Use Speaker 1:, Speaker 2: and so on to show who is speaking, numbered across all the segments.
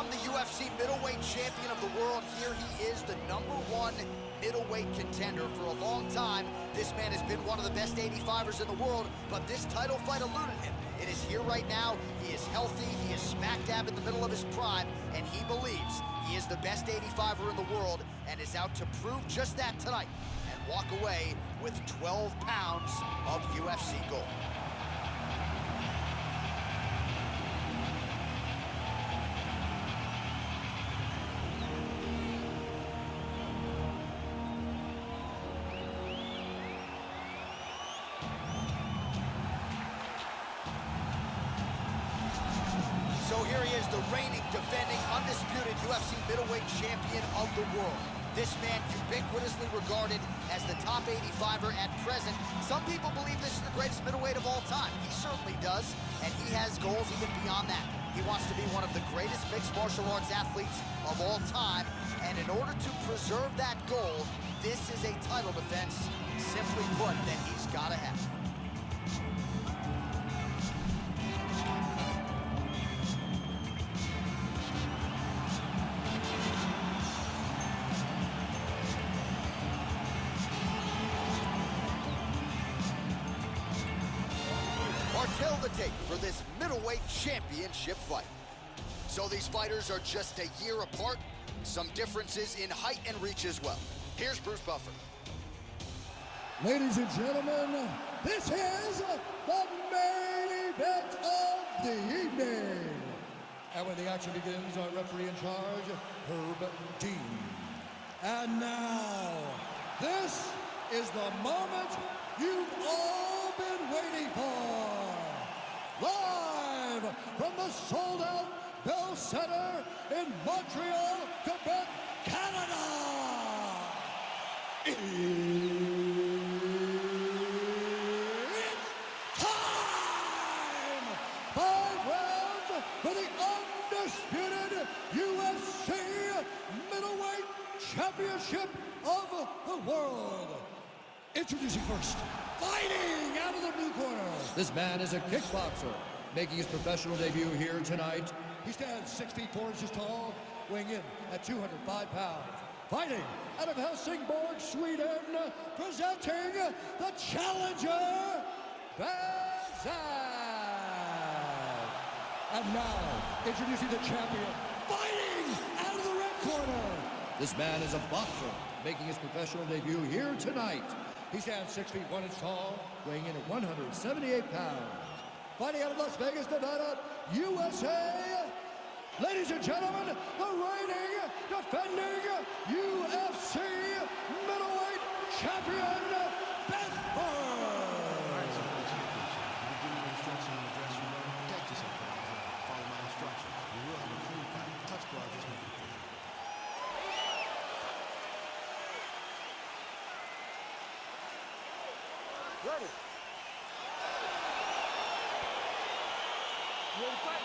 Speaker 1: become the UFC middleweight champion of the world. Here he is, the #1 middleweight contender. For a long time, this man has been one of the best 85ers in the world, but this title fight eluded him. It is here right now. He is healthy. He is smack dab in the middle of his prime, and he believes he is the best 85er in the world and is out to prove just that tonight and walk away with 12 pounds of UFC gold. So here he is, the reigning, defending, undisputed UFC middleweight champion of the world. This man ubiquitously regarded as the top 85er at present. Some people believe this is the greatest middleweight of all time. He certainly does, and he has goals even beyond that. He wants to be one of the greatest mixed martial arts athletes of all time, and in order to preserve that goal, this is a title defense, simply put, that he's got to have. Tell the tape for this middleweight championship fight. So these fighters are just a year apart, some differences in height and reach as well. Here's Bruce Buffer.
Speaker 2: Ladies and gentlemen, this is the main event of the evening. And when the action begins, our referee in charge, Herb Dean. And now, this is the moment you've all been waiting for. Live from the sold-out Bell Center in Montreal, Quebec, Canada. It's time! 5 rounds for the undisputed UFC middleweight championship of the world. Introducing first, fighting out of the blue corner.
Speaker 3: This man is a kickboxer, making his professional debut here tonight.
Speaker 2: He stands 6 feet 4 inches tall, weighing in at 205 pounds. Fighting out of Helsingborg, Sweden, presenting the challenger, Vanzant. And now, introducing the champion, fighting out of the red corner.
Speaker 3: This man is a boxer, making his professional debut here tonight.
Speaker 2: He stands 6 feet 1 inch tall, weighing in at 178 pounds. Fighting out of Las Vegas, Nevada, USA. Ladies and gentlemen, the reigning, defending UFC middleweight champion, Belford.
Speaker 4: Ready. You ready to fight?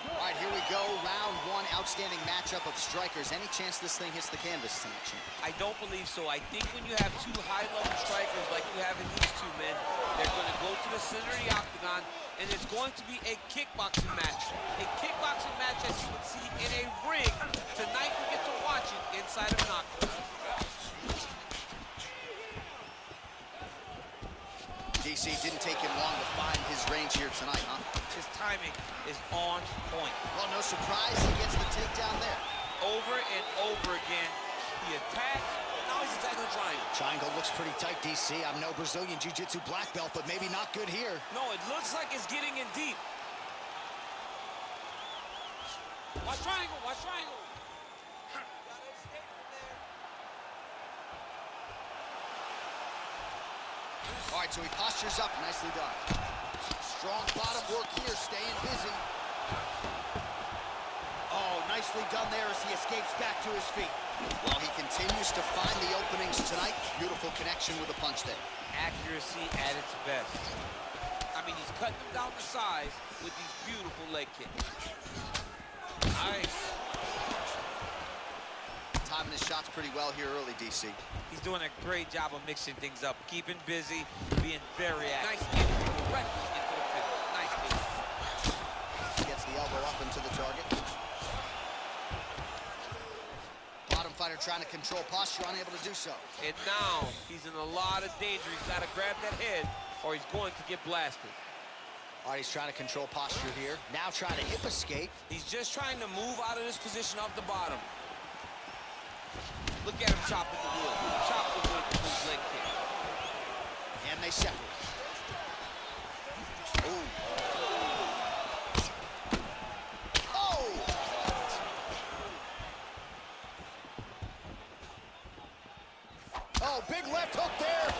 Speaker 1: All right, here we go. Round 1, outstanding matchup of strikers. Any chance this thing hits the canvas tonight, champ?
Speaker 5: I don't believe so. I think when you have 2 high-level strikers like you have in these 2 men, they're going to go to the center of the octagon, and it's going to be a kickboxing match. A kickboxing match that you would see in a ring. Tonight we get to watch it inside of an octagon.
Speaker 1: DC, didn't take him long to find his range here tonight, huh?
Speaker 5: His timing is on point.
Speaker 1: Well, no surprise, he gets the takedown there.
Speaker 5: Over and over again, he attacks. Now he's attacking the triangle.
Speaker 1: Triangle looks pretty tight, DC. I'm no Brazilian Jiu-Jitsu black belt, but maybe not good here.
Speaker 5: No, it looks like it's getting in deep. Watch triangle, watch triangle.
Speaker 1: All right, so he postures up, nicely done. Strong bottom work here, staying busy. Oh, nicely done there as he escapes back to his feet. Well, he continues to find the openings tonight. Beautiful connection with a punch there.
Speaker 5: Accuracy at its best. I mean, he's cutting them down the sides with these beautiful leg kicks. Nice.
Speaker 1: Timing his shots pretty well here early, DC.
Speaker 5: He's doing a great job of mixing things up, keeping busy, being very active. Nice entry directly into the finish. Nice kick.
Speaker 1: fighter trying to control posture, unable to do so.
Speaker 5: And now he's in a lot of danger. He's got to grab that head or he's going to get blasted.
Speaker 1: All right, he's trying to control posture here. Now trying to hip escape.
Speaker 5: He's just trying to move out of this position off the bottom. Look at him chopping the wood. Chop the wood with his leg kick.
Speaker 1: And they separate. Ooh. Oh! Oh, big left hook there.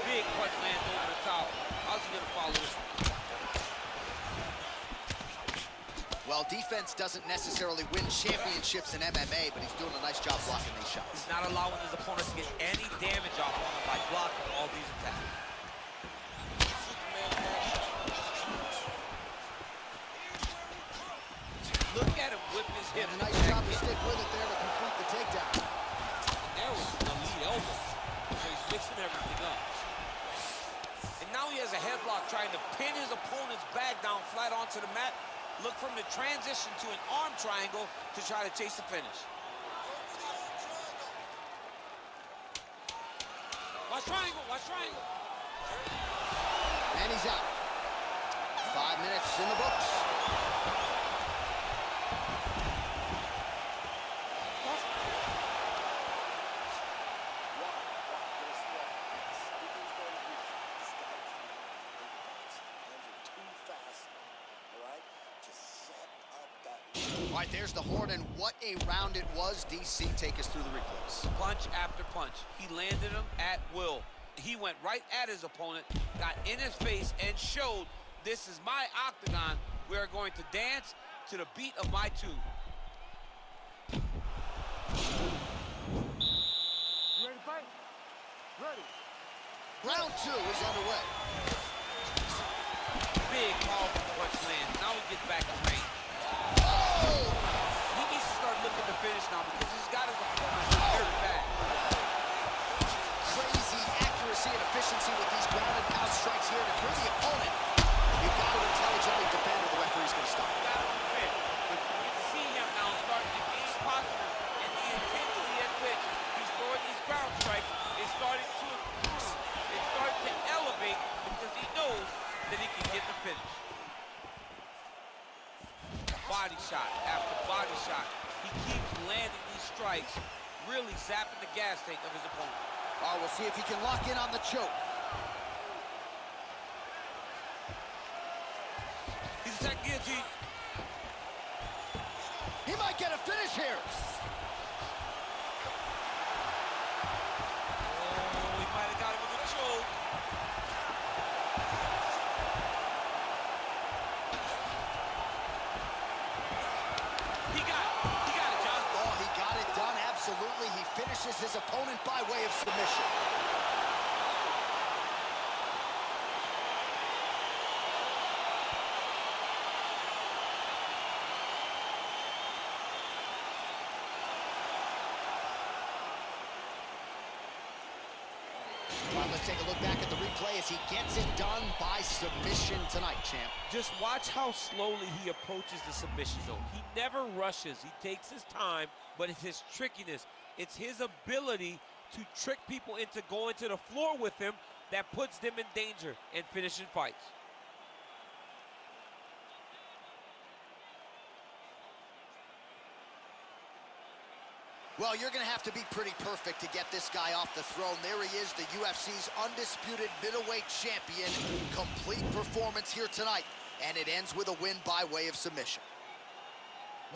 Speaker 5: Big punch lands over the top. How's he gonna follow this?
Speaker 1: Well, defense doesn't necessarily win championships in MMA, but he's doing a nice job blocking these shots.
Speaker 5: He's not allowing his opponent to get any damage off of him by blocking all these attacks. Look at him whip his hip.
Speaker 1: And a nice job to stick with it there to complete the takedown.
Speaker 5: There was the lead elbow. So he's mixing everything up. And now he has a headlock trying to pin his opponent's back down flat onto the mat. Look from the transition to an arm triangle to try to chase the finish. Watch triangle, watch triangle.
Speaker 1: And he's out. 5 minutes in the books. All right, there's the horn, and what a round it was. DC, take us through the replays.
Speaker 5: Punch after punch. He landed him at will. He went right at his opponent, got in his face, and showed this is my Octagon. We are going to dance to the beat of my tune.
Speaker 4: You ready to fight? Ready.
Speaker 1: Round 2 is underway.
Speaker 5: Big, powerful punch lands. Now he gets back up range.
Speaker 1: Oh!
Speaker 5: He needs to start looking to finish now because he's got his opponent very bad.
Speaker 1: Crazy accuracy and efficiency with these ground and pound strikes here to bring the opponent. You've got to intelligently defend or the referee's going to stop.
Speaker 5: Got to defend. But you can see him now starting to gain posture and the intensity at which he's throwing these ground strikes is starting to improve. It's starting to elevate because he knows that he can get the finish. Body shot after body shot. He keeps landing these strikes, really zapping the gas tank of his opponent.
Speaker 1: All right, we'll see if he can lock in on the choke.
Speaker 5: He's attacking guillotine.
Speaker 1: He might get a finish here.
Speaker 5: Oh, he might have got him with a choke. He got it, John.
Speaker 1: Oh, he got it done, absolutely. He finishes his opponent by way of submission. All right, let's take a look back at the replay as he gets it done by submission tonight, champ.
Speaker 5: Just watch how slowly he approaches the submission zone. He never rushes. He takes his time, but it's his trickiness. It's his ability to trick people into going to the floor with him that puts them in danger and finishing fights.
Speaker 1: Well, you're going to have to be pretty perfect to get this guy off the throne. There he is, the UFC's undisputed middleweight champion. Complete performance here tonight, and it ends with a win by way of submission.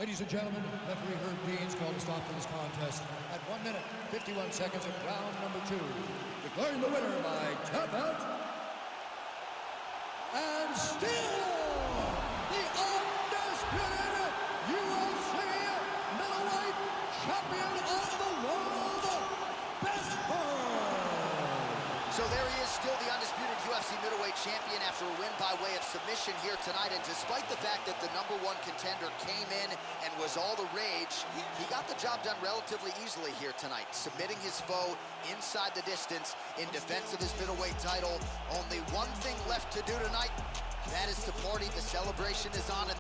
Speaker 3: Ladies and gentlemen, referee Herb Dean's called a stop to this contest at 1 minute, 51 seconds of round number 2. Declaring the winner by tap out.
Speaker 2: And still the undisputed UFC middleweight champion of the world, Belford.
Speaker 1: So there he is, still the undisputed UFC middleweight champion after a win by way of submission here tonight. And despite the fact that the #1 contender came in and was all the rage, he got the job done relatively easily here tonight, submitting his foe inside the distance in defense of his middleweight title. Only one thing left to do tonight, that is to party. The celebration is on.